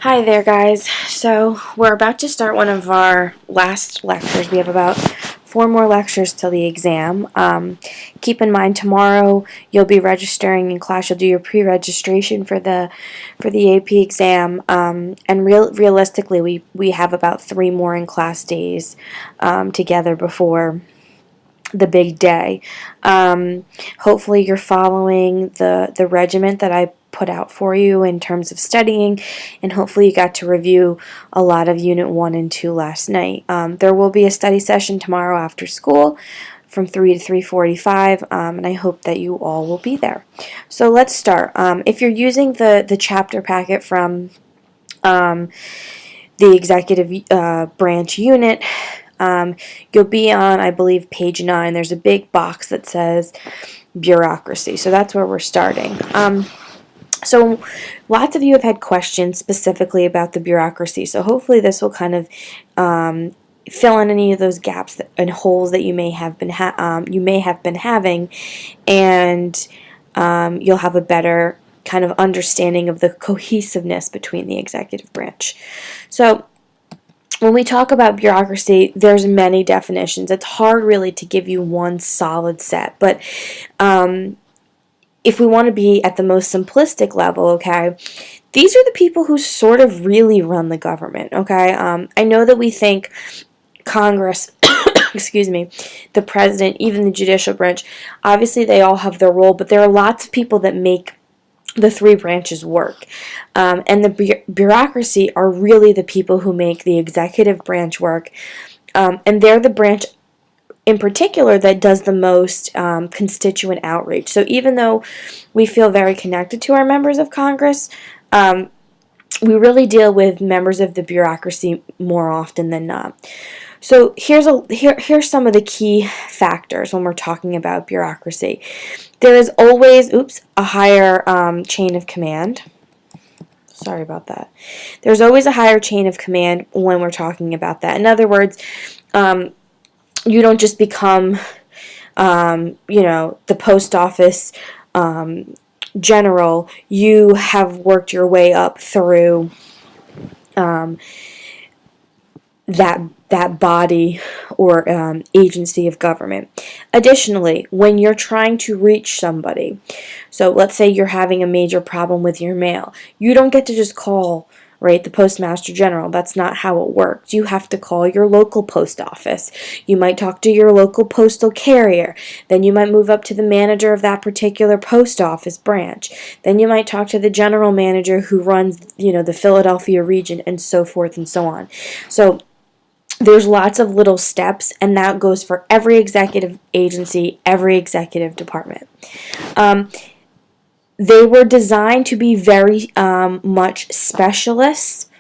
Hi there, guys. So we're about to start one of our last lectures. We have about 4 more lectures till the exam. Keep in mind, tomorrow you'll be registering in class. You'll do your pre-registration for the AP exam. And realistically, we have about 3 more in class days together before the big day. Hopefully you're following the regiment that I put out for you in terms of studying, and hopefully you got to review a lot of Unit 1 and 2 last night. There will be a study session tomorrow after school from 3 to 3:45, and I hope that you all will be there. So let's start. If you're using the chapter packet from the executive branch unit, you'll be on, I believe, page 9. There's a big box that says bureaucracy. So that's where we're starting. So lots of you have had questions specifically about the bureaucracy. So hopefully this will kind of fill in any of those gaps and holes that you may have been having, and you'll have a better kind of understanding of the cohesiveness between the executive branch. So when we talk about bureaucracy, there's many definitions. It's hard really to give you one solid set, but if we want to be at the most simplistic level, okay, these are the people who sort of really run the government, okay? I know that we think Congress, excuse me, the president, even the judicial branch, obviously they all have their role, but there are lots of people that make the 3 branches work. And the bureaucracy are really the people who make the executive branch work, and they're the branch in particular that does the most constituent outreach. So even though we feel very connected to our members of Congress, we really deal with members of the bureaucracy more often than not. So here's some of the key factors when we're talking about bureaucracy. There is always, a higher chain of command. Sorry about that. There's always a higher chain of command when we're talking about that. In other words, you don't just become, the post office general. You have worked your way up through that body or agency of government. Additionally, when you're trying to reach somebody, so let's say you're having a major problem with your mail, you don't get to just call, right, the Postmaster General. That's not how it works. You have to call your local post office. You might talk to your local postal carrier. Then you might move up to the manager of that particular post office branch. Then you might talk to the general manager who runs, the Philadelphia region, and so forth and so on. So there's lots of little steps, and that goes for every executive agency, every executive department. They were designed to be very much specialists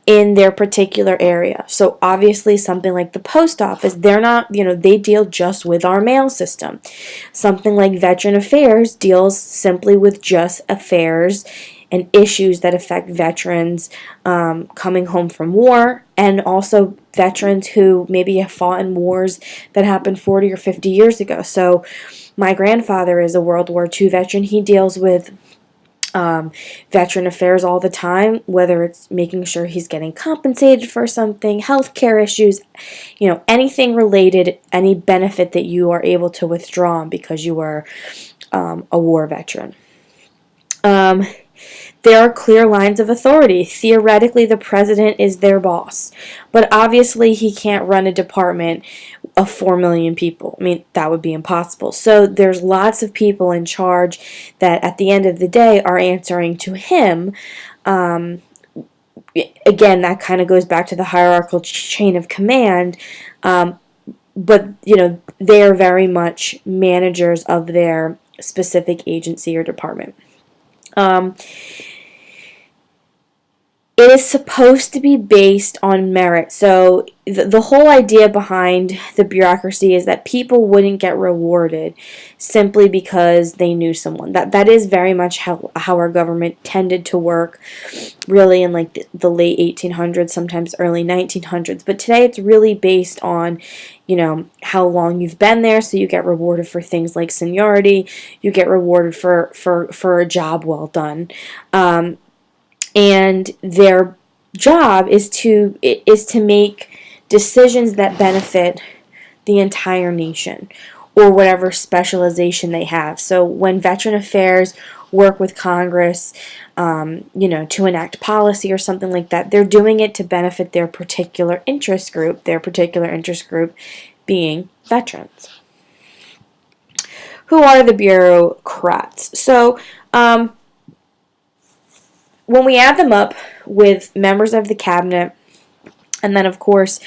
in their particular area. So obviously something like the post office, they're not, they deal just with our mail system. Something like Veteran Affairs deals simply with just affairs and issues that affect veterans coming home from war, and also veterans who maybe have fought in wars that happened 40 or 50 years ago. So my grandfather is a World War II veteran. He deals with veteran affairs all the time, whether it's making sure he's getting compensated for something, healthcare issues, anything related, any benefit that you are able to withdraw because you were a war veteran. There are clear lines of authority. Theoretically, the president is their boss, but obviously he can't run a department of 4 million people. I mean, that would be impossible. So there's lots of people in charge that at the end of the day are answering to him. Again, that kind of goes back to the hierarchical chain of command, but they are very much managers of their specific agency or department. It is supposed to be based on merit. So the whole idea behind the bureaucracy is that people wouldn't get rewarded simply because they knew someone. That is very much how our government tended to work, really in like the late 1800s, sometimes early 1900s. But today it's really based on, how long you've been there. So you get rewarded for things like seniority. You get rewarded for a job well done. and their job is to make decisions that benefit the entire nation or whatever specialization they have. So when Veteran Affairs work with Congress, to enact policy or something like that, they're doing it to benefit their particular interest group being veterans. Who are the bureaucrats? So when we add them up with members of the cabinet, and then of course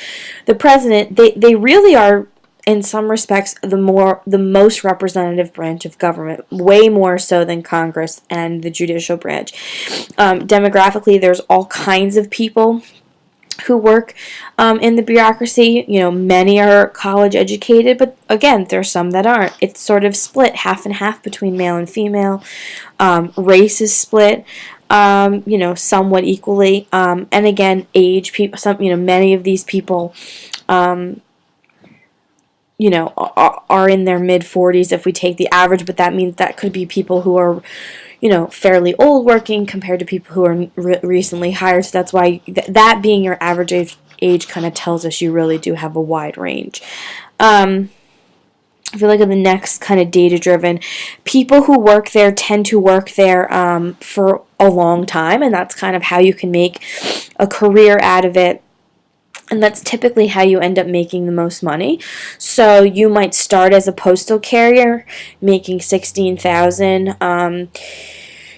the president, they really are, in some respects, the most representative branch of government, way more so than Congress and the judicial branch. Demographically, there's all kinds of people who work in the bureaucracy. Many are college educated, but again, there's some that aren't. It's sort of split half and half between male and female. Race is split, somewhat equally. And again, age, people, many of these people, are in their mid-40s if we take the average, but that means that could be people who are, fairly old working compared to people who are recently hired. So that's why that being your average age kind of tells us you really do have a wide range. If you look at the next kind of data-driven, people who work there tend to work there for a long time, and that's kind of how you can make a career out of it. And that's typically how you end up making the most money. So you might start as a postal carrier, making $16,000.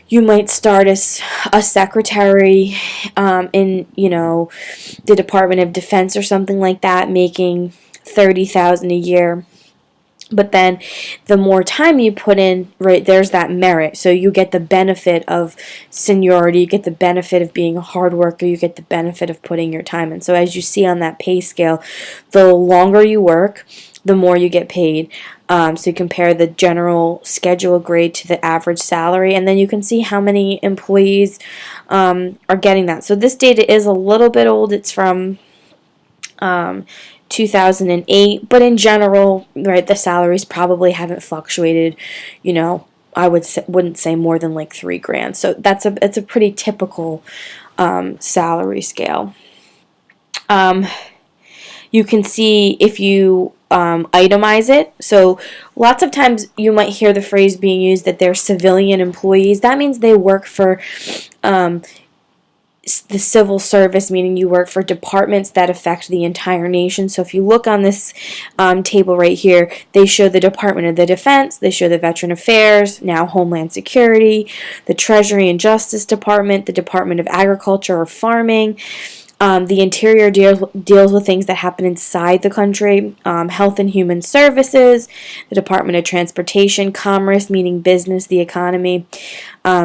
You might start as a secretary in, the Department of Defense or something like that, making $30,000 a year. But then the more time you put in, right, there's that merit. So you get the benefit of seniority, you get the benefit of being a hard worker, you get the benefit of putting your time in. So as you see on that pay scale, the longer you work, the more you get paid. So you compare the general schedule grade to the average salary, and then you can see how many employees are getting that. So this data is a little bit old. It's from 2008, but in general, right, the salaries probably haven't fluctuated, I wouldn't say more than like $3,000. So it's a pretty typical salary scale. You can see if you itemize it. So lots of times you might hear the phrase being used that they're civilian employees. That means they work for the civil service, meaning you work for departments that affect the entire nation. So if you look on this table right here, they show the Department of the Defense, they show the Veteran Affairs, now Homeland Security, the Treasury and Justice Department, the Department of Agriculture or Farming. The Interior deals with things that happen inside the country. Health and Human Services, the Department of Transportation, Commerce, meaning business, the economy,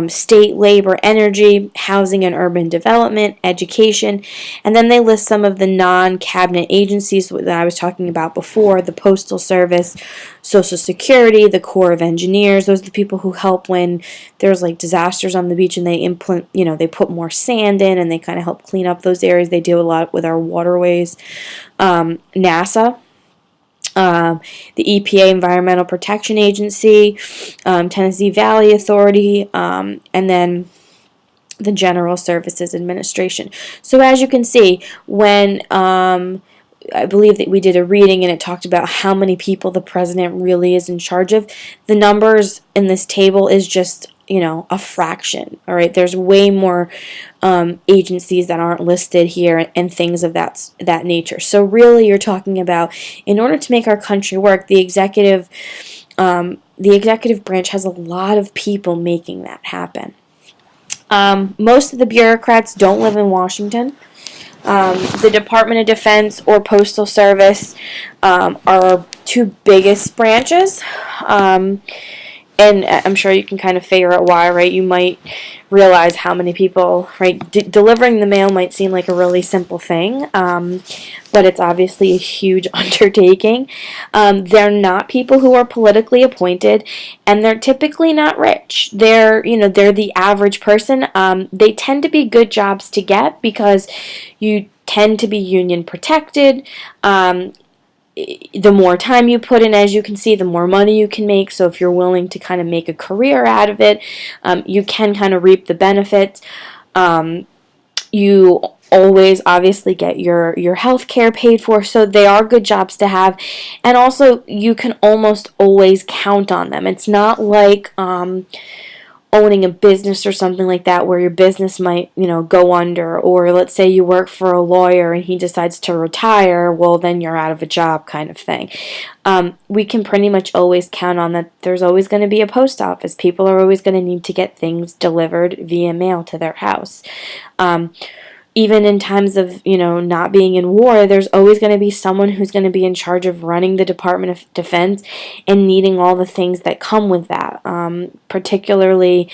State, Labor, Energy, Housing and Urban Development, Education, and then they list some of the non-cabinet agencies that I was talking about before, the Postal Service, Social Security, the Corps of Engineers. Those are the people who help when there's like disasters on the beach and they they put more sand in and they kind of help clean up those areas. They deal a lot with our waterways. NASA, the EPA, Environmental Protection Agency, Tennessee Valley Authority, and then the General Services Administration. So as you can see, when I believe that we did a reading and it talked about how many people the president really is in charge of, the numbers in this table is just a fraction. All right, there's way more agencies that aren't listed here and things of that nature. So really, you're talking about, in order to make our country work, the executive branch has a lot of people making that happen. Most of the bureaucrats don't live in Washington. The Department of Defense or Postal Service are our two biggest branches. And I'm sure you can kind of figure out why, right? You might realize how many people, right? Delivering the mail might seem like a really simple thing, but it's obviously a huge undertaking. They're not people who are politically appointed, and they're typically not rich. They're the average person. They tend to be good jobs to get because you tend to be union protected. The more time you put in, as you can see, the more money you can make. So if you're willing to kind of make a career out of it, you can kind of reap the benefits. You always obviously get your health care paid for, so they are good jobs to have. And also, you can almost always count on them. It's not like owning a business or something like that where your business might, go under, or let's say you work for a lawyer and he decides to retire, well, then you're out of a job kind of thing. We can pretty much always count on that there's always going to be a post office. People are always going to need to get things delivered via mail to their house. Even in times of, not being in war, there's always going to be someone who's going to be in charge of running the Department of Defense and needing all the things that come with that, particularly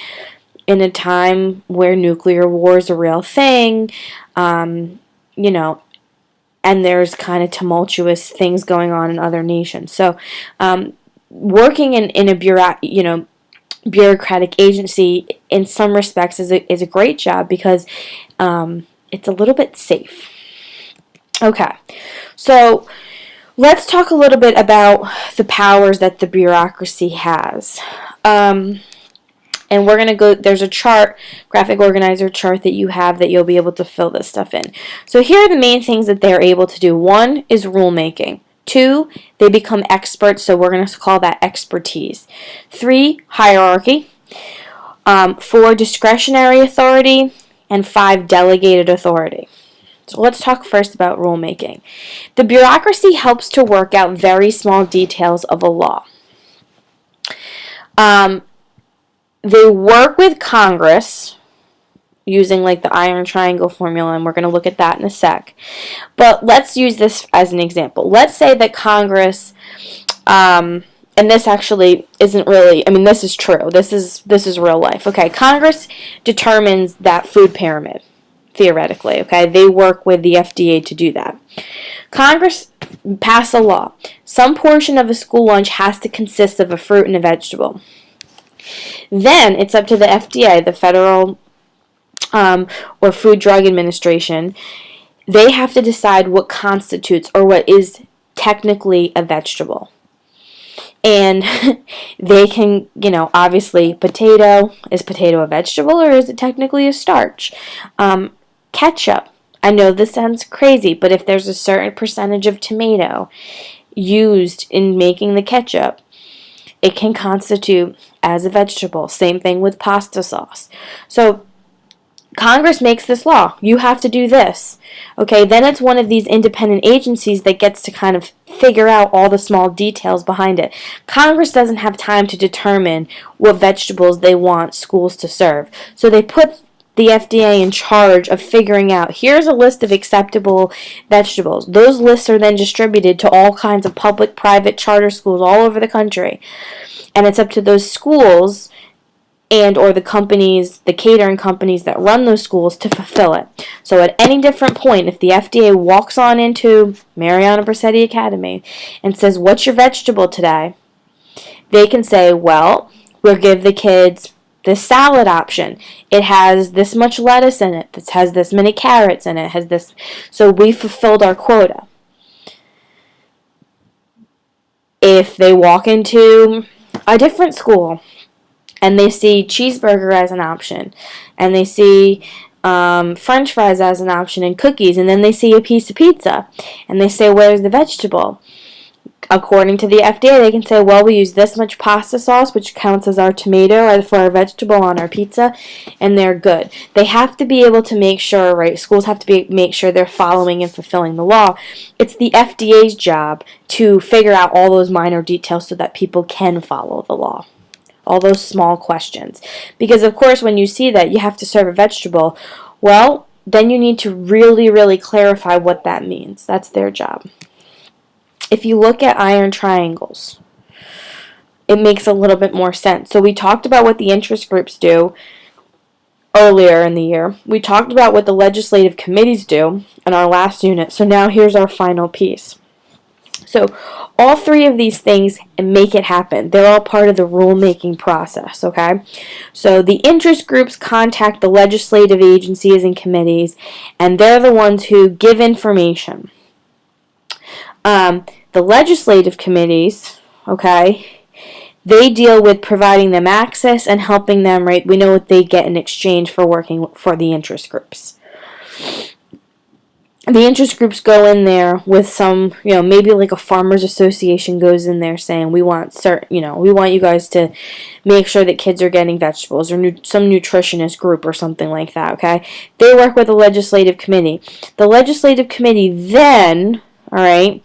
in a time where nuclear war is a real thing, and there's kind of tumultuous things going on in other nations. So working in a bureaucratic agency in some respects is a great job because it's a little bit safe. Okay, so let's talk a little bit about the powers that the bureaucracy has. And we're going to go, there's a chart, graphic organizer chart that you have that you'll be able to fill this stuff in. So here are the main things that they're able to do. 1 is rulemaking. 2, they become experts, so we're going to call that expertise. 3, hierarchy. 4, discretionary authority. And 5, delegated authority. So let's talk first about rulemaking. The bureaucracy helps to work out very small details of a law. They work with Congress using like the iron triangle formula, and we're going to look at that in a sec. But let's use this as an example. Let's say that Congress, and this actually isn't really, this is true. This is real life. Okay, Congress determines that food pyramid, theoretically. Okay, they work with the FDA to do that. Congress pass a law. Some portion of a school lunch has to consist of a fruit and a vegetable. Then it's up to the FDA, the Federal or Food Drug Administration. They have to decide what constitutes or what is technically a vegetable. And they can, obviously, is potato a vegetable or is it technically a starch? Ketchup. I know this sounds crazy, but if there's a certain percentage of tomato used in making the ketchup, it can constitute as a vegetable. Same thing with pasta sauce. So Congress makes this law. You have to do this. Okay, then it's one of these independent agencies that gets to kind of figure out all the small details behind it. Congress doesn't have time to determine what vegetables they want schools to serve. So they put the FDA in charge of figuring out, here's a list of acceptable vegetables. Those lists are then distributed to all kinds of public, private, charter schools all over the country. And it's up to those schools and or the companies, the catering companies that run those schools to fulfill it. So at any different point, if the FDA walks on into Mariana Bracetti Academy and says, what's your vegetable today? They can say, well, we'll give the kids this salad option. It has this much lettuce in it. It has this many carrots in it. It has this. So we fulfilled our quota. If they walk into a different school and they see cheeseburger as an option, and they see French fries as an option, and cookies, and then they see a piece of pizza, and they say, where's the vegetable? According to the FDA, they can say, well, we use this much pasta sauce, which counts as our tomato for our vegetable on our pizza, and they're good. They have to be able to make sure, right, schools have to make sure they're following and fulfilling the law. It's the FDA's job to figure out all those minor details so that people can follow the law. All those small questions. Because, of course, when you see that you have to serve a vegetable, well, then you need to really, really clarify what that means. That's their job. If you look at iron triangles, it makes a little bit more sense. So we talked about what the interest groups do earlier in the year. We talked about what the legislative committees do in our last unit. So now here's our final piece. So all three of these things make it happen. They're all part of the rulemaking process, okay? So the interest groups contact the legislative agencies and committees, and they're the ones who give information. The legislative committees, okay, They deal with providing them access and helping them, right? We know what they get in exchange for working for the interest groups. The interest groups go in there with some, maybe like a farmers association goes in there saying we want we want you guys to make sure that kids are getting vegetables, or some nutritionist group or something like that, okay? They work with the legislative committee. The legislative committee then, all right,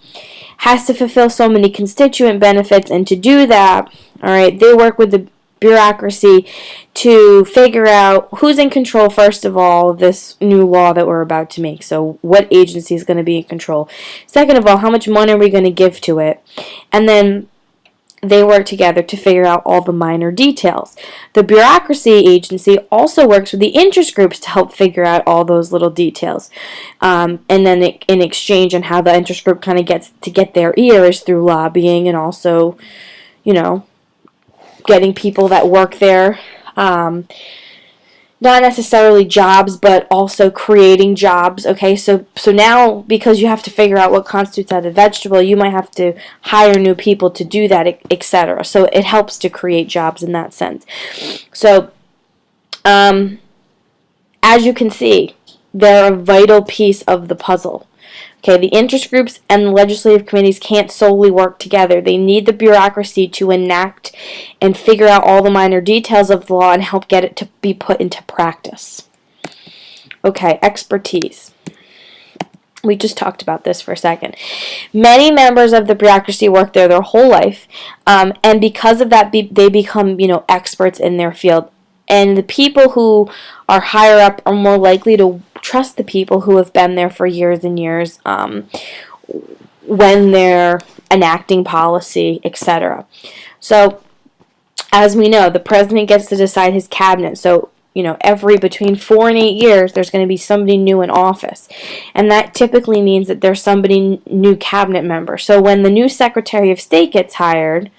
has to fulfill so many constituent benefits, and to do that, all right, they work with the bureaucracy to figure out who's in control, first of all, of this new law that we're about to make. So what agency is going to be in control? Second of all, how much money are we going to give to it? And then they work together to figure out all the minor details. The bureaucracy agency also works with the interest groups to help figure out all those little details. And then in exchange on how the interest group kind of gets to get their ear is through lobbying, and also, getting people that work there, not necessarily jobs, but also creating jobs, okay? So now, because you have to figure out what constitutes as a vegetable, you might have to hire new people to do that, etc. So it helps to create jobs in that sense. So, as you can see, they're a vital piece of the puzzle. Okay, the interest groups and the legislative committees can't solely work together. They need the bureaucracy to enact and figure out all the minor details of the law and help get it to be put into practice. Okay, expertise. We just talked about this for a second. Many members of the bureaucracy work there their whole life, and because of that, they become, experts in their field. And the people who are higher up are more likely to trust the people who have been there for years and years when they're enacting policy, etc. So, as we know, the president gets to decide his cabinet. So, every between 4 and 8 years, there's going to be somebody new in office. And that typically means that there's somebody new cabinet member. So when the new Secretary of State gets hired,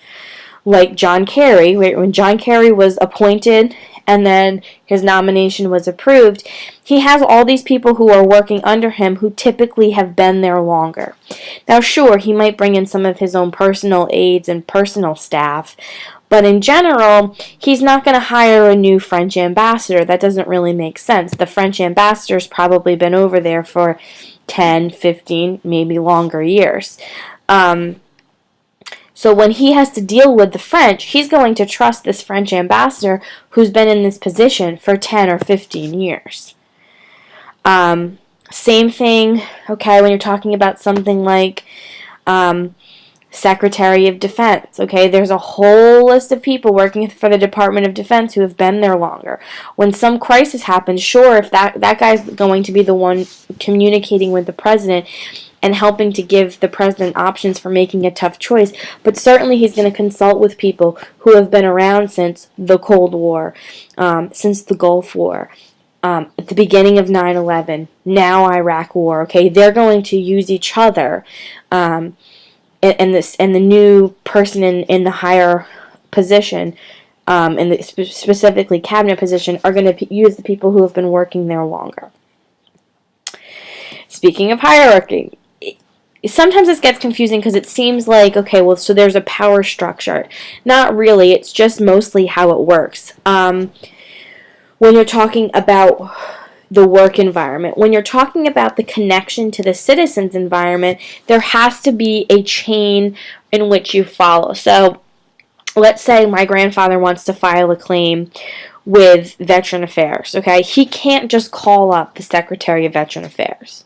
like John Kerry, when John Kerry was appointed and then his nomination was approved, he has all these people who are working under him who typically have been there longer. Now, sure, he might bring in some of his own personal aides and personal staff, but in general, he's not going to hire a new French ambassador. That doesn't really make sense. The French ambassador's probably been over there for 10, 15, maybe longer years. So when he has to deal with the French, he's going to trust this French ambassador who's been in this position for 10 or 15 years. Same thing, okay, when you're talking about something like Secretary of Defense, okay? There's a whole list of people working for the Department of Defense who have been there longer. When some crisis happens, sure, if that guy's going to be the one communicating with the president and helping to give the president options for making a tough choice, but certainly he's going to consult with people who have been around since the Cold War, since the Gulf War, at the beginning of 9/11, now Iraq War, okay? They're going to use each other, and the new person in the higher position, in the specifically cabinet position, are going to use the people who have been working there longer. Speaking of hierarchy, sometimes this gets confusing because it seems like, okay, well, so there's a power structure. Not really. It's just mostly how it works. When you're talking about the work environment, when you're talking about the connection to the citizens' environment, there has to be a chain in which you follow. So let's say my grandfather wants to file a claim with Veteran Affairs, okay? He can't just call up the Secretary of Veteran Affairs.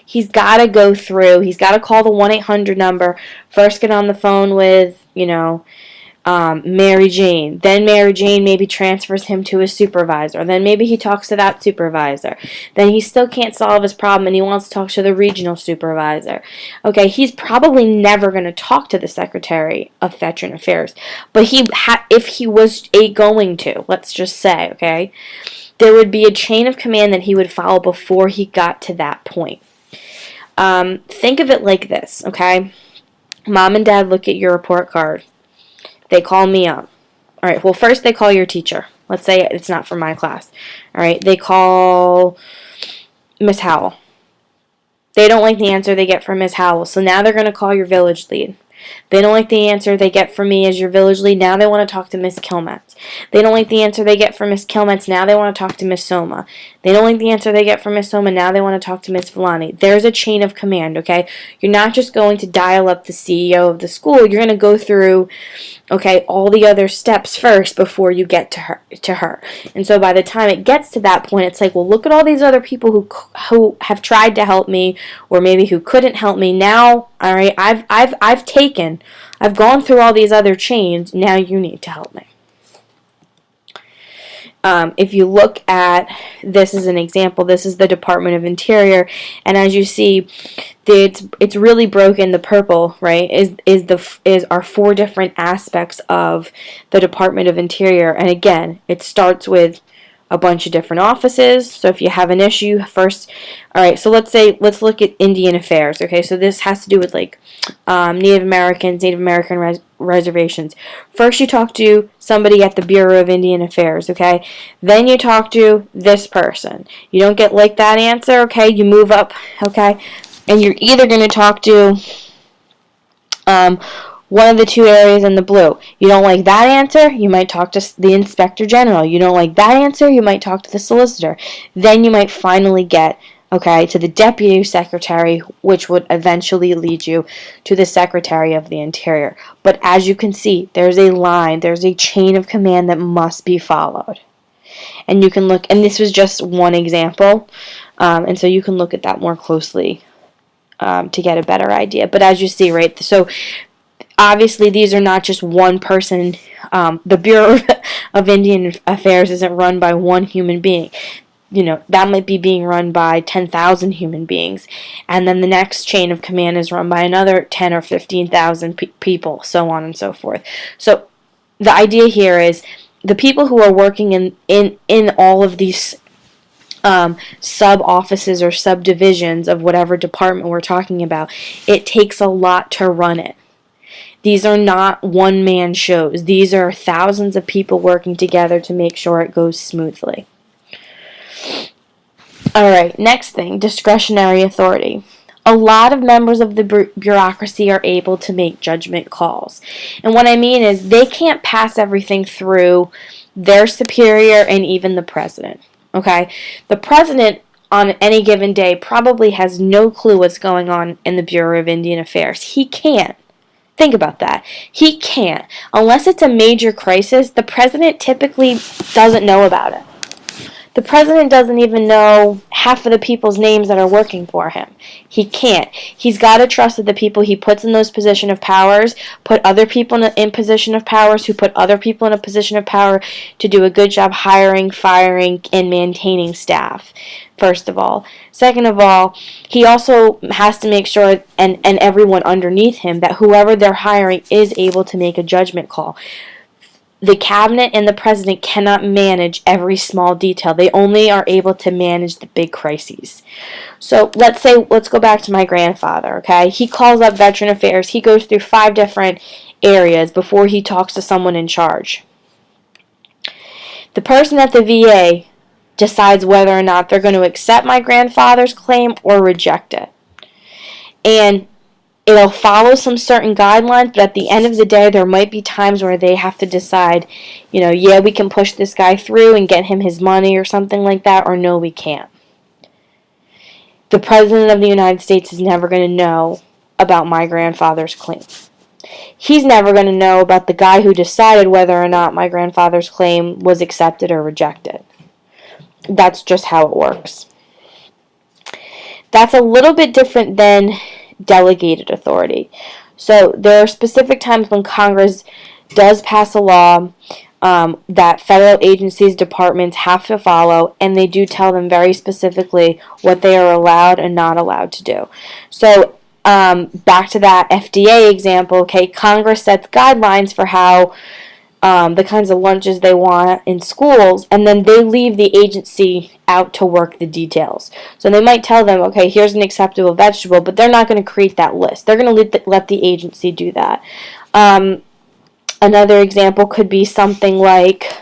He's got to go through, he's got to call the 1-800 number, first get on the phone with, Mary Jane. Then Mary Jane maybe transfers him to his supervisor. Then maybe he talks to that supervisor. Then he still can't solve his problem and he wants to talk to the regional supervisor. Okay, he's probably never going to talk to the Secretary of Veteran Affairs. But if he was going to, let's just say, okay, there would be a chain of command that he would follow before he got to that point. Think of it like this, okay? Mom and Dad look at your report card. They call me up. All right, well, first they call your teacher. Let's say it's not for my class. All right, they call Miss Howell. They don't like the answer they get from Miss Howell, so now they're going to call your village lead. They don't like the answer they get from me as your village lead. Now they want to talk to Miss Kilmetz. They don't like the answer they get from Miss Kilmetz. Now they want to talk to Miss Soma. They don't like the answer they get from Miss Soma. Now they want to talk to Miss Villani. There's a chain of command, okay? You're not just going to dial up the CEO of the school. You're going to go through, okay, all the other steps first before you get to her. And so by the time it gets to that point, it's like, well, look at all these other people who have tried to help me, or maybe who couldn't help me. Now, all right, I've gone through all these other chains. Now you need to help me. If you look at this as an example, this is the Department of Interior, and as you see, it's really broken. The purple, right, is our 4 different aspects of the Department of Interior, and again, it starts with a bunch of different offices. So if you have an issue first, all right, so let's look at Indian Affairs. Okay, so this has to do with like Native American reservations. First you talk to somebody at the Bureau of Indian Affairs, okay? Then you talk to this person. You don't get like that answer, okay? You move up, okay? And you're either going to talk to one of the 2 areas in the blue. You don't like that answer, you might talk to the Inspector General. You don't like that answer, you might talk to the Solicitor. Then you might finally get, okay, to the Deputy Secretary, which would eventually lead you to the Secretary of the Interior. But as you can see, there's a line, there's a chain of command that must be followed. And you can look, and this was just one example, and so you can look at that more closely to get a better idea. But as you see, right, so obviously, these are not just one person. The Bureau of Indian Affairs isn't run by one human being. You know, that might be being run by 10,000 human beings. And then the next chain of command is run by another 10 or 15,000 people, so on and so forth. So the idea here is the people who are working in all of these sub-offices or subdivisions of whatever department we're talking about, it takes a lot to run it. These are not one-man shows. These are thousands of people working together to make sure it goes smoothly. Alright, next thing, discretionary authority. A lot of members of the bureaucracy are able to make judgment calls. And what I mean is they can't pass everything through their superior and even the president. Okay? The president on any given day probably has no clue what's going on in the Bureau of Indian Affairs. He can't. Think about that. He can't. Unless it's a major crisis, the president typically doesn't know about it. The president doesn't even know half of the people's names that are working for him. He can't. He's got to trust that the people he puts in those position of powers put other people in position of powers who put other people in a position of power to do a good job hiring, firing, and maintaining staff, first of all. Second of all, he also has to make sure, and everyone underneath him, that whoever they're hiring is able to make a judgment call. The cabinet and the president cannot manage every small detail. They only are able to manage the big crises. So let's go back to my grandfather, okay? He calls up Veteran Affairs. He goes through 5 different areas before he talks to someone in charge. The person at the VA decides whether or not they're going to accept my grandfather's claim or reject it. And it'll follow some certain guidelines, but at the end of the day, there might be times where they have to decide, you know, yeah, we can push this guy through and get him his money or something like that, or no, we can't. The President of the United States is never going to know about my grandfather's claim. He's never going to know about the guy who decided whether or not my grandfather's claim was accepted or rejected. That's just how it works. That's a little bit different than delegated authority. So there are specific times when Congress does pass a law that federal agencies, departments have to follow, and they do tell them very specifically what they are allowed and not allowed to do. So back to that FDA example, okay, Congress sets guidelines for how the kinds of lunches they want in schools, and then they leave the agency out to work the details. So they might tell them, okay, here's an acceptable vegetable, but they're not going to create that list. They're going to let the agency do that. Another example could be something like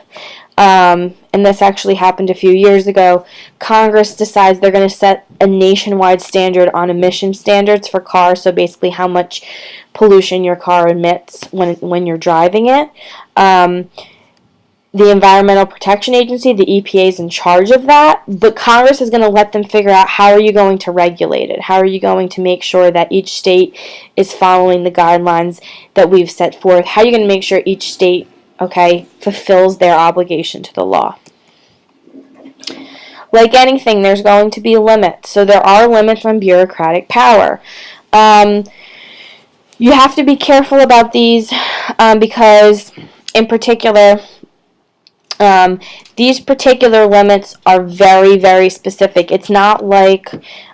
and this actually happened a few years ago, Congress decides they're going to set a nationwide standard on emission standards for cars, so basically how much pollution your car emits when you're driving it. The Environmental Protection Agency, the EPA, is in charge of that, but Congress is going to let them figure out how are you going to regulate it? How are you going to make sure that each state is following the guidelines that we've set forth? How are you going to make sure each state, fulfills their obligation to the law? Like anything, there's going to be limits. So there are limits on bureaucratic power. You have to be careful about these because, in particular, these particular limits are very, very specific. It's not like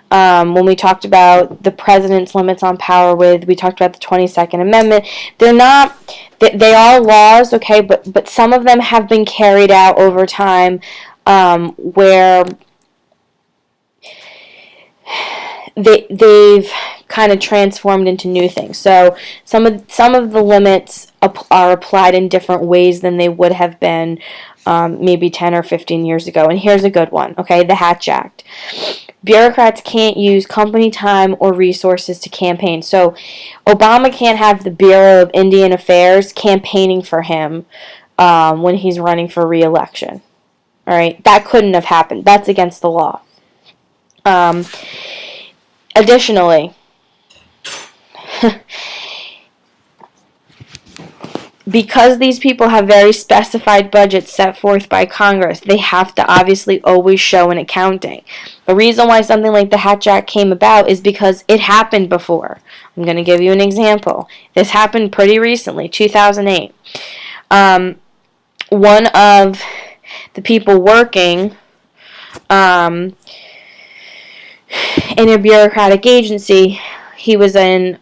when we talked about the president's limits on power we talked about the 22nd Amendment. They're not, they are laws, okay, but some of them have been carried out over time where they've kind of transformed into new things. So some of the limits are applied in different ways than they would have been maybe 10 or 15 years ago. And here's a good one, okay, the Hatch Act. Bureaucrats can't use company time or resources to campaign. So Obama can't have the Bureau of Indian Affairs campaigning for him when he's running for re-election. All right, that couldn't have happened. That's against the law. Additionally, because these people have very specified budgets set forth by Congress, they have to obviously always show an accounting. The reason why something like the Hatch Act came about is because it happened before. I'm going to give you an example. This happened pretty recently, 2008. One of the people working in a bureaucratic agency, he was in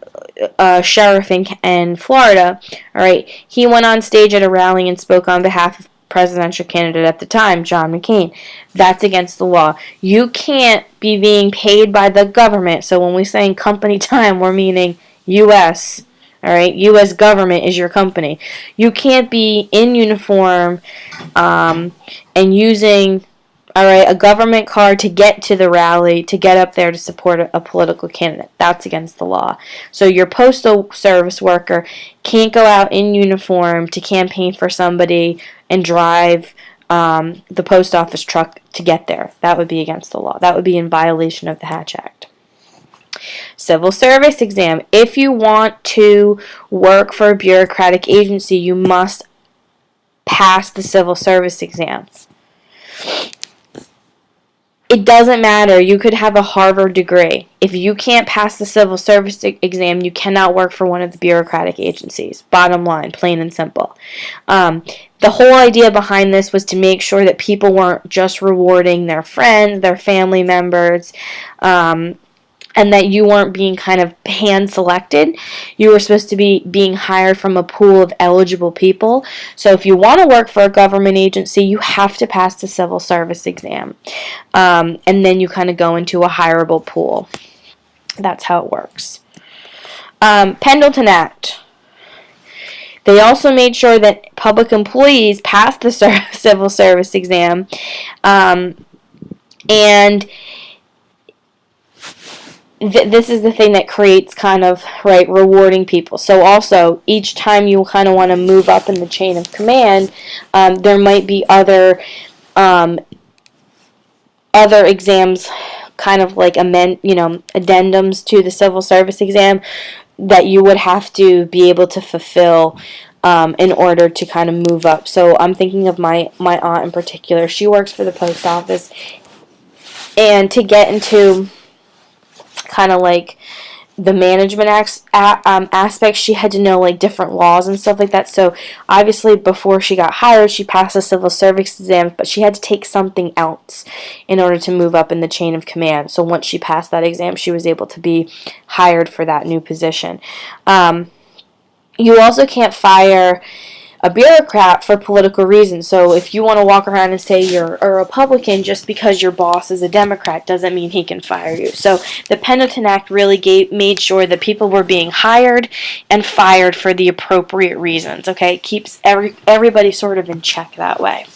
sheriff in Florida. All right, he went on stage at a rally and spoke on behalf of presidential candidate at the time, John McCain. That's against the law. You can't be being paid by the government. So when we say company time, we're meaning U.S. All right, U.S. government is your company. You can't be in uniform and using a government card to get to the rally, to get up there to support a political candidate. That's against the law. So your postal service worker can't go out in uniform to campaign for somebody and drive the post office truck to get there. That would be against the law. That would be in violation of the Hatch Act. Civil service exam. If you want to work for a bureaucratic agency, you must pass the civil service exam. It doesn't matter. You could have a Harvard degree. If you can't pass the civil service exam, you cannot work for one of the bureaucratic agencies. Bottom line, plain and simple. The whole idea behind this was to make sure that people weren't just rewarding their friends, their family members, and that you weren't being kind of hand-selected. You were supposed to be being hired from a pool of eligible people. So if you want to work for a government agency, you have to pass the civil service exam. And then you kind of go into a hireable pool. That's how it works. Pendleton Act. They also made sure that public employees passed the civil service exam. And this is the thing that creates kind of, rewarding people. So also, each time you kind of want to move up in the chain of command, there might be other exams, kind of like addendums to the civil service exam that you would have to be able to fulfill in order to kind of move up. So I'm thinking of my aunt in particular. She works for the post office, and to get into kind of like the management aspect, she had to know different laws and stuff like that. So obviously before she got hired, she passed the civil service exam, but she had to take something else in order to move up in the chain of command. So once she passed that exam, she was able to be hired for that new position. You also can't fire a bureaucrat for political reasons. So if you want to walk around and say you're a Republican just because your boss is a Democrat doesn't mean he can fire you. So the Pendleton Act really made sure that people were being hired and fired for the appropriate reasons. Okay, it keeps everybody sort of in check that way.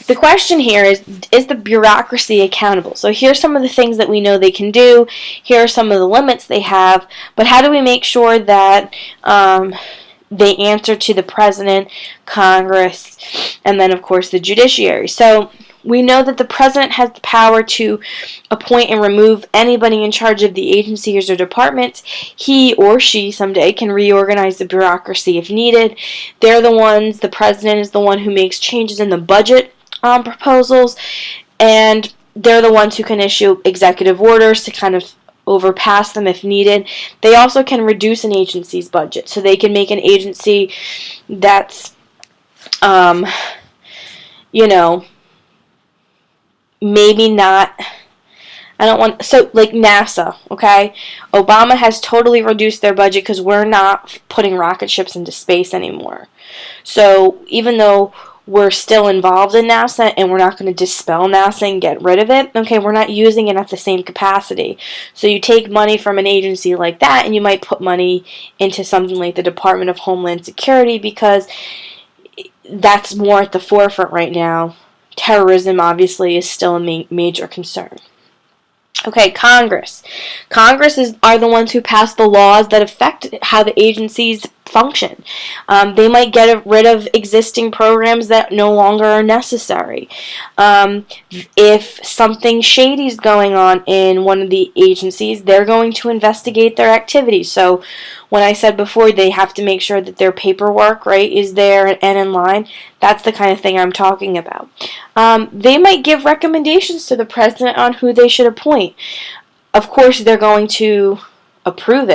The question here is the bureaucracy accountable? So here's some of the things that we know they can do. Here are some of the limits they have. But how do we make sure that they answer to the president, Congress, and then, of course, the judiciary? So we know that the president has the power to appoint and remove anybody in charge of the agencies or departments. He or she someday can reorganize the bureaucracy if needed. The president is the one who makes changes in the budget proposals, and they're the ones who can issue executive orders to kind of overpass them if needed. They also can reduce an agency's budget, so they can make an agency that's, maybe not, like NASA, okay? Obama has totally reduced their budget because we're not putting rocket ships into space anymore. So even though we're still involved in NASA and we're not going to dispel NASA and get rid of it, okay, we're not using it at the same capacity. So you take money from an agency like that and you might put money into something like the Department of Homeland Security because that's more at the forefront right now. Terrorism, obviously, is still a major concern. Okay, Congress. Congress are the ones who pass the laws that affect how the agencies function. They might get rid of existing programs that no longer are necessary. If something shady is going on in one of the agencies, they're going to investigate their activities. So when I said before they have to make sure that their paperwork, right, is there and in line, that's the kind of thing I'm talking about. They might give recommendations to the president on who they should appoint. Of course, they're going to approve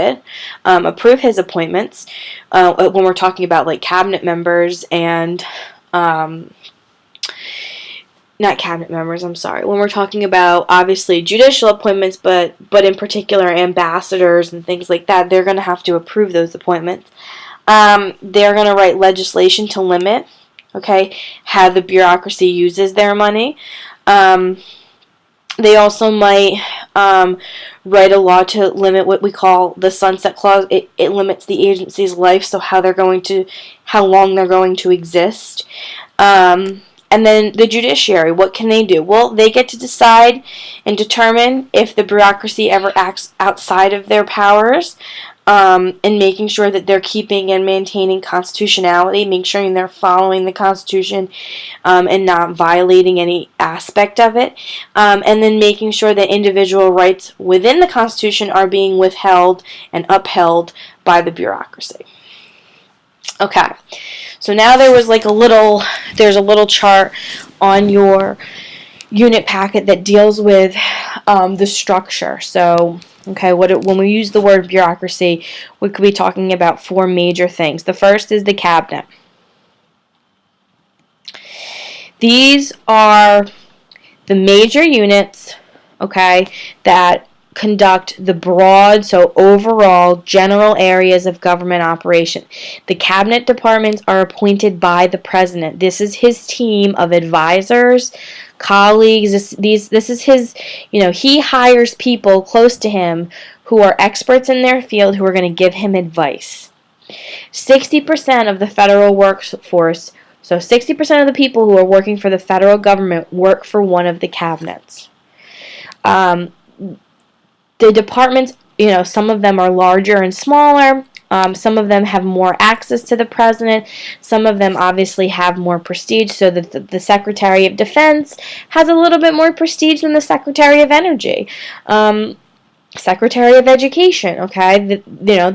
his appointments when we're talking about like cabinet members and not cabinet members, I'm sorry. When we're talking about, obviously, judicial appointments, but in particular ambassadors and things like that, they're going to have to approve those appointments. They're going to write legislation to limit, okay, how the bureaucracy uses their money. They also might write a law to limit what we call the sunset clause. It limits the agency's life, so how long they're going to exist. And then the judiciary, what can they do? Well, they get to decide and determine if the bureaucracy ever acts outside of their powers, and making sure that they're keeping and maintaining constitutionality, making sure they're following the Constitution and not violating any aspect of it, and then making sure that individual rights within the Constitution are being withheld and upheld by the bureaucracy. Okay, so now there's a little chart on your unit packet that deals with the structure. So, okay, when we use the word bureaucracy, we could be talking about four major things. The first is the cabinet. These are the major units, okay, that conduct the broad, so overall, general areas of government operation. The cabinet departments are appointed by the president. This is his team of advisors, colleagues. This is his, he hires people close to him who are experts in their field who are going to give him advice. 60% of the federal workforce, so 60% of the people who are working for the federal government work for one of the cabinets. The departments, some of them are larger and smaller. Some of them have more access to the president. Some of them obviously have more prestige, so that the Secretary of Defense has a little bit more prestige than the Secretary of Energy. Secretary of Education, okay?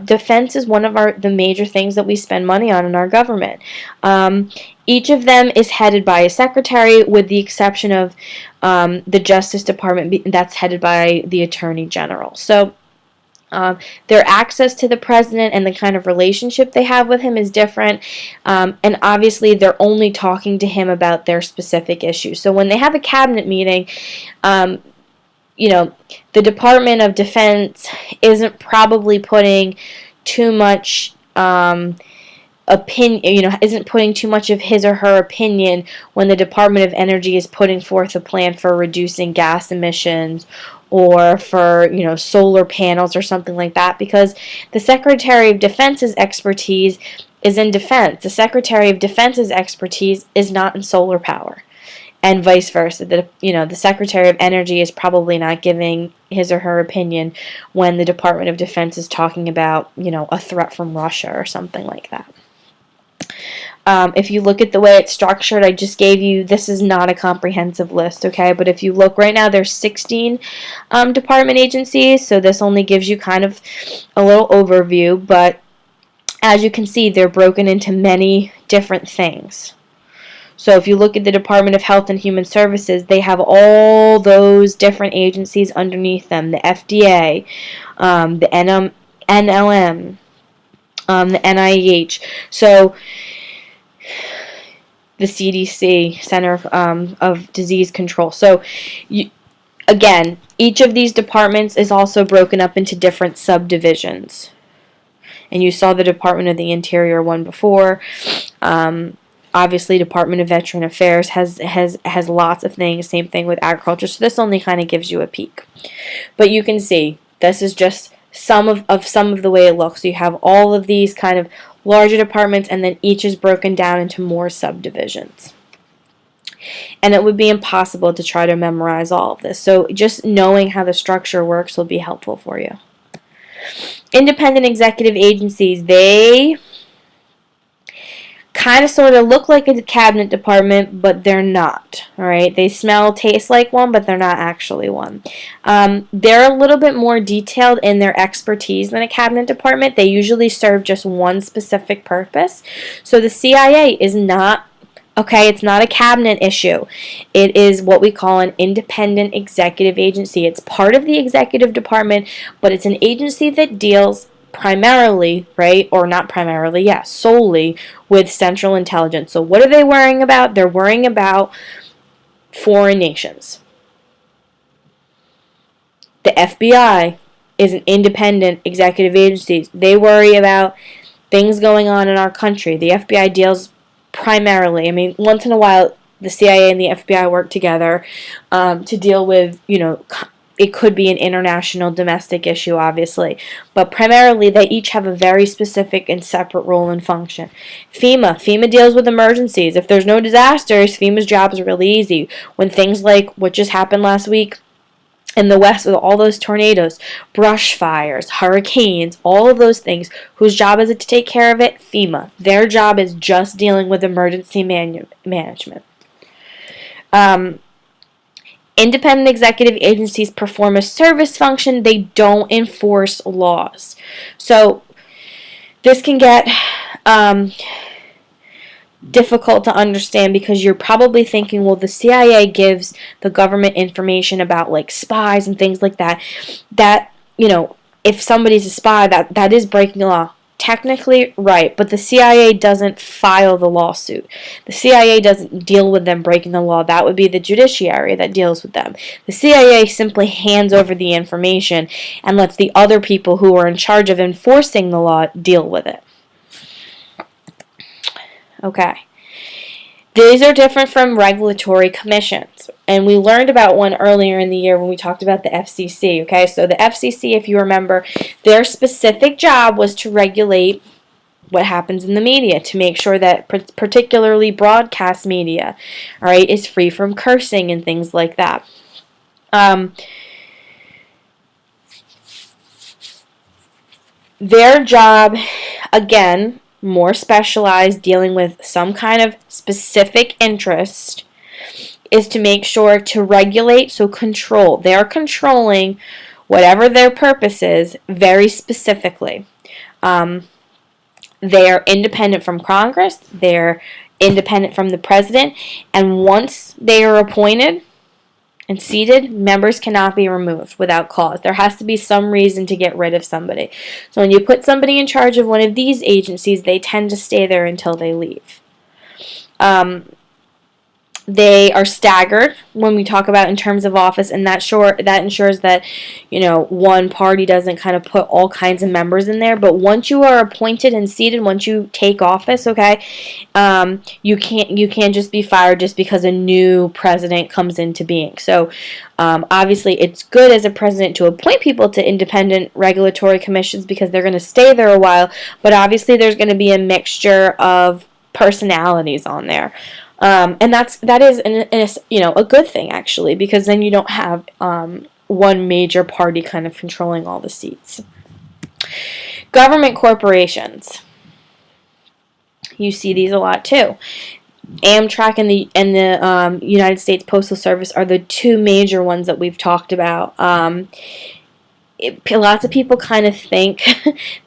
Defense is one of the major things that we spend money on in our government. Each of them is headed by a secretary, with the exception of the Justice Department, that's headed by the Attorney General. So their access to the president and the kind of relationship they have with him is different, and obviously they're only talking to him about their specific issues. So when they have a cabinet meeting, the Department of Defense isn't probably putting too much isn't putting too much of his or her opinion when the Department of Energy is putting forth a plan for reducing gas emissions or for, solar panels or something like that, because the Secretary of Defense's expertise is in defense. The Secretary of Defense's expertise is not in solar power, and vice versa. The Secretary of Energy is probably not giving his or her opinion when the Department of Defense is talking about, a threat from Russia or something like that. If you look at the way it's structured, I just gave you, this is not a comprehensive list, okay? But if you look right now, there's 16 department agencies, so this only gives you kind of a little overview, but as you can see, they're broken into many different things. So if you look at the Department of Health and Human Services, they have all those different agencies underneath them, the FDA, the NLM, the NIH. So the CDC, Center of Disease Control. So, again, each of these departments is also broken up into different subdivisions. And you saw the Department of the Interior one before. Obviously, Department of Veteran Affairs has lots of things. Same thing with agriculture. So this only kind of gives you a peek. But you can see, this is just some of the way it looks. So you have all of these kind of larger departments, and then each is broken down into more subdivisions. And it would be impossible to try to memorize all of this. So just knowing how the structure works will be helpful for you. Independent executive agencies, they kind of sort of look like a cabinet department, but they're not. All right, they smell, taste like one, but they're not actually one. They're a little bit more detailed in their expertise than a cabinet department. They usually serve just one specific purpose. So the CIA is not, okay, it's not a cabinet issue. It is what we call an independent executive agency. It's part of the executive department, but it's an agency that deals primarily, right, or not primarily, yeah, solely with Central Intelligence. So what are they worrying about? They're worrying about foreign nations. The FBI is an independent executive agency. They worry about things going on in our country. The FBI deals primarily, once in a while, the CIA and the FBI work together to deal with, it could be an international domestic issue, obviously, but primarily they each have a very specific and separate role and function. FEMA deals with emergencies. If there's no disasters, FEMA's job is really easy. When things like what just happened last week in the West with all those tornadoes, brush fires, hurricanes, all of those things, whose job is it to take care of it? FEMA. Their job is just dealing with emergency management. Independent executive agencies perform a service function. They don't enforce laws. So this can get difficult to understand because you're probably thinking, well, the CIA gives the government information about like spies and things like that. That, if somebody's a spy, that is breaking the law. Technically, right, but the CIA doesn't file the lawsuit. The CIA doesn't deal with them breaking the law. That would be the judiciary that deals with them. The CIA simply hands over the information and lets the other people who are in charge of enforcing the law deal with it. Okay. These are different from regulatory commissions. And we learned about one earlier in the year when we talked about the FCC. Okay, so the FCC, if you remember, their specific job was to regulate what happens in the media, to make sure that particularly broadcast media, all right, is free from cursing and things like that. Their job, again, more specialized, dealing with some kind of specific interest, is to make sure to regulate, so control. They're controlling whatever their purpose is very specifically. They're independent from Congress. They're independent from the president. And once they are appointed and seated, members cannot be removed without cause. There has to be some reason to get rid of somebody. So when you put somebody in charge of one of these agencies, they tend to stay there until they leave. They are staggered when we talk about in terms of office, and that ensures that, one party doesn't kind of put all kinds of members in there. But once you are appointed and seated, once you take office, okay, you can't just be fired just because a new president comes into being. So obviously, it's good as a president to appoint people to independent regulatory commissions because they're going to stay there a while. But obviously, there's going to be a mixture of personalities on there. And that is a good thing, actually, because then you don't have one major party kind of controlling all the seats. Government corporations. You see these a lot too. Amtrak and the United States Postal Service are the two major ones that we've talked about. Lots of people kind of think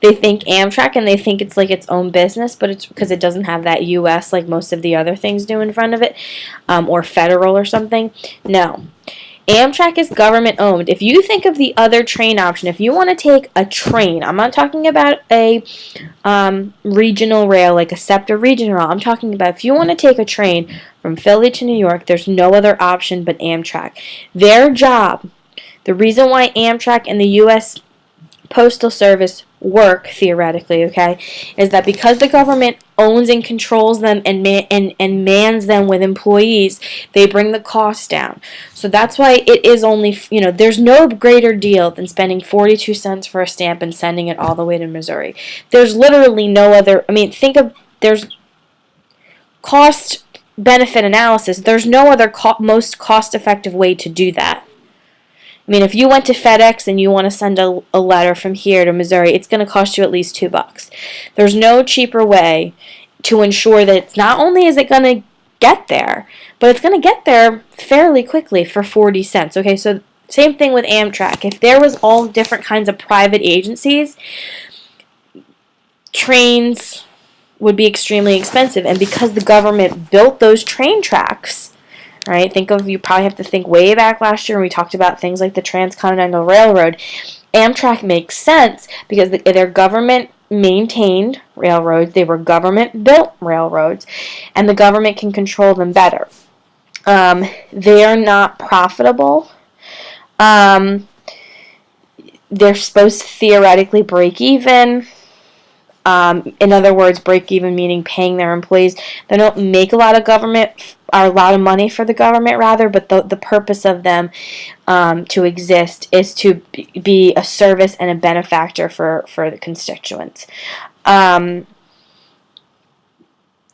they think Amtrak and they think it's like its own business, but it's because it doesn't have that U.S. like most of the other things do in front of it, or federal or something. No. Amtrak is government owned. If you think of the other train option, if you want to take a train, I'm not talking about a regional rail like a SEPTA regional rail. I'm talking about if you want to take a train from Philly to New York, there's no other option but Amtrak. Their job, the reason why Amtrak and the U.S. Postal Service work, theoretically, okay, is that because the government owns and controls them and mans them with employees, they bring the cost down. So that's why it is only, there's no greater deal than spending 42 cents for a stamp and sending it all the way to Missouri. There's literally no other, there's cost-benefit analysis. There's no other most cost-effective way to do that. If you went to FedEx and you want to send a letter from here to Missouri, it's going to cost you at least $2. There's no cheaper way to ensure that it's not only is it going to get there, but it's going to get there fairly quickly for 40 cents. Okay, so same thing with Amtrak. If there was all different kinds of private agencies, trains would be extremely expensive. And because the government built those train tracks, right? You probably have to think way back last year when we talked about things like the Transcontinental Railroad. Amtrak makes sense because they're government-maintained railroads. They were government-built railroads, and the government can control them better. They are not profitable. They're supposed to theoretically break even. In other words, break even meaning paying their employees. They don't make a lot of money for the government, rather, but the purpose of them to exist is to be a service and a benefactor for the constituents. If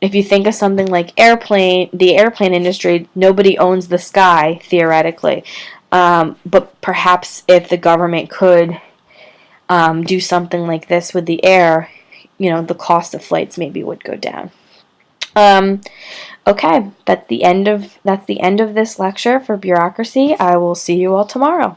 you think of something like the airplane industry, nobody owns the sky, theoretically. But perhaps if the government could do something like this with the air, the cost of flights maybe would go down. Okay, that's the end of this lecture for bureaucracy. I will see you all tomorrow.